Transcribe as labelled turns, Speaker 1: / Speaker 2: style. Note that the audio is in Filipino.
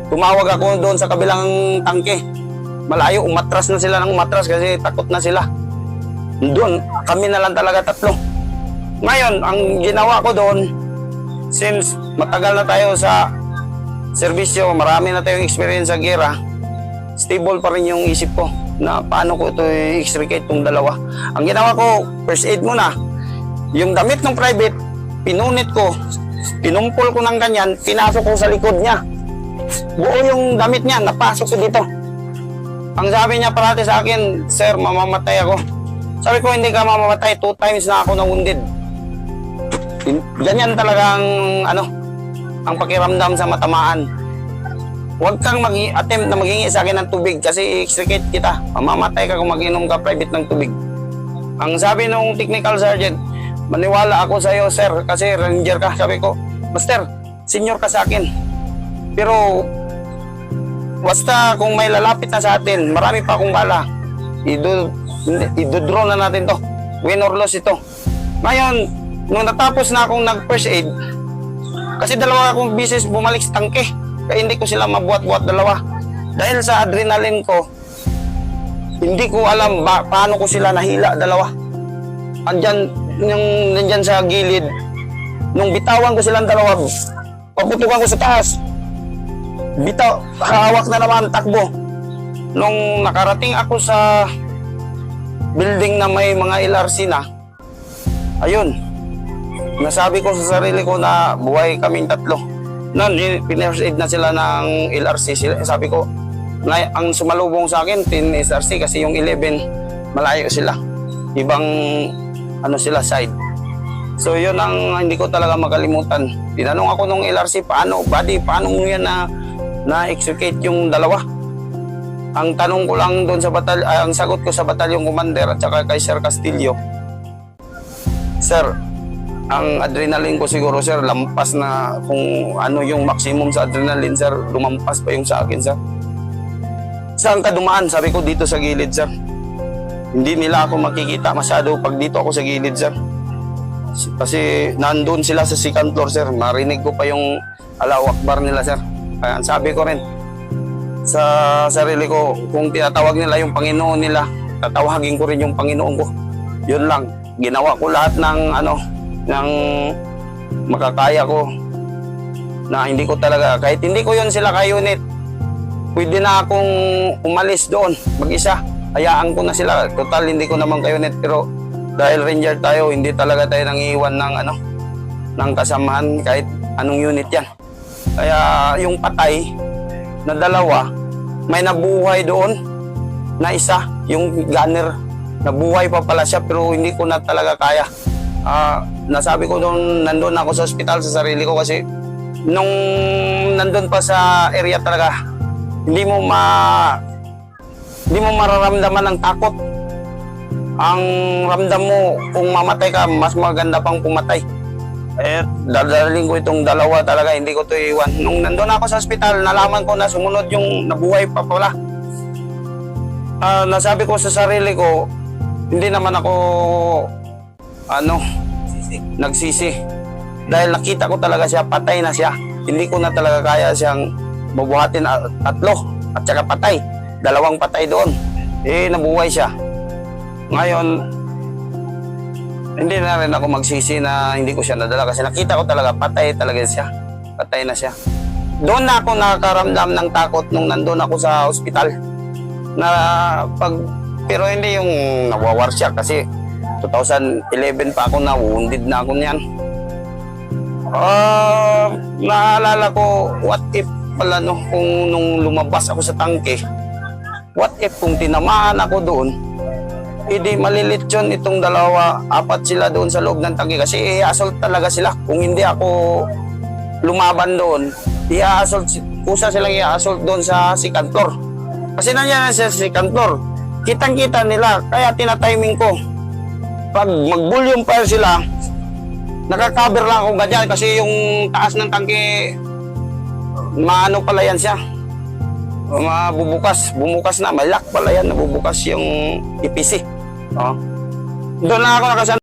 Speaker 1: Tumawag ako doon sa kabilang tangke. Malayo, umatras na sila ng umatras kasi takot na sila. Doon, kami na lang talaga tatlo. Ngayon, ang ginawa ko doon, since matagal na tayo sa serbisyo, marami na tayong experience sa gera, stable pa rin yung isip ko na paano ko ito i-extricate itong dalawa. Ang ginawa ko, first aid muna. Yung damit ng private, pinunit ko, pinumpol ko ng ganyan, pinasok ko sa likod niya. Buo yung damit niya, napasok ko dito. Ang sabi niya parati sa akin, "Sir, mamamatay ako." Sabi ko, "Hindi ka mamamatay, 2 times na ako na-wounded." Ganyan talagang ang pakiramdam sa matamaan. Huwag kang mag-attempt na maghingi sa akin ng tubig kasi i-extricate kita. Mamamatay ka kung mag-inom ka private ng tubig. Ang sabi nung technical sergeant, "Maniwala ako sa iyo, sir, kasi ranger ka." Sabi ko, "Master, senior ka sa akin. Pero basta kung may lalapit na sa atin, marami pa akong bala. Idodraw na natin to. Win or loss ito." Ngayon, nung natapos na akong nag-first aid, kasi dalawa akong bisis bumalik sa tangke, kaya hindi ko sila mabuhat-buhat dalawa. Dahil sa adrenaline ko, hindi ko alam paano ko sila nahila dalawa. Nandyan sa gilid, nung bitawan ko silang dalawa, paputukan ko sa taas. Hawak na naman, takbo. Nung nakarating ako sa building na may mga LRC na, ayun, nasabi ko sa sarili ko na buhay kaming tatlo. Noon, pinirst aid na sila ng LRC. Sabi ko, ang sumalubong sa akin, 10 SRC kasi yung 11, malayo sila. Ibang sila side. So yun ang hindi ko talaga makalimutan. Tinanong ako nung LRC, paano mo yan na-execute yung dalawa? Ang tanong ko lang doon sa ang sagot ko sa batalyong commander at saka kay Sir Castillo, "Sir, ang adrenaline ko siguro, sir, lampas na kung ano yung maximum sa adrenaline, sir. Lumampas pa yung sa akin, sir." "Saan ka dumaan?" Sabi ko, "Dito sa gilid, sir. Hindi nila ako makikita masyado pag dito ako sa gilid, sir. Kasi nandun sila sa second floor, sir. Marinig ko pa yung Allahu Akbar nila, sir." Kaya sabi ko rin sa sarili ko, kung tinatawag nila yung Panginoon nila, tatawagin ko rin yung Panginoon ko. Yun lang. Ginawa ko lahat ng makakaya ko na hindi ko talaga, kahit hindi ko yun sila ka-unit, pwede na akong umalis doon mag-isa. Hayaan ko na sila. Total, hindi ko naman ka-unit. Pero dahil ranger tayo, hindi talaga tayo nangiiwan ng kasamahan kahit anong unit yan. Kaya yung patay na dalawa, may nabuhay doon na isa, yung gunner. Nabuhay pa pala siya pero hindi ko na talaga kaya. Nasabi ko doon, nandun ako sa ospital sa sarili ko kasi nung nandun pa sa area talaga, hindi mo mararamdaman ng takot. Ang ramdam mo, kung mamatay ka, mas maganda pang pumatay. Dadaling ko itong dalawa talaga, hindi ko ito iwan. Nung nandun ako sa ospital, nalaman ko na sumunod yung nabuhay pa pala. Nasabi ko sa sarili ko, hindi naman ako nagsisi. Dahil nakita ko talaga siya, patay na siya. Hindi ko na talaga kaya siyang mabuhatin tatlo at saka patay. 2 patay doon. Nabuhay siya. Ngayon, hindi na rin ako magsisi na hindi ko siya nadala kasi nakita ko talaga patay talaga siya. Patay na siya. Doon na ako nakakaramdam ng takot nung nandun ako sa ospital. Pero hindi yung nawawar siya kasi 2011 pa ako na wounded na ako niyan. Naalala ko, what if pala kung nung lumabas ako sa tangke, what if kung tinamaan ako doon, hindi malilit yun itong dalawa, 4 sila doon sa loob ng tangke kasi i-assault talaga sila. Kung hindi ako lumaban doon, kusa silang i-assault doon sa second floor. Kasi nandiyan sa second floor, kitang-kita nila, kaya tinatiming ko. Pag mag-volume fire sila, nakaka-cover lang ako ganyan kasi yung taas ng tangke, pala yan siya. Bumukas na, may lock pala yan, nabubukas yung EPC. Doon na ako nakasan.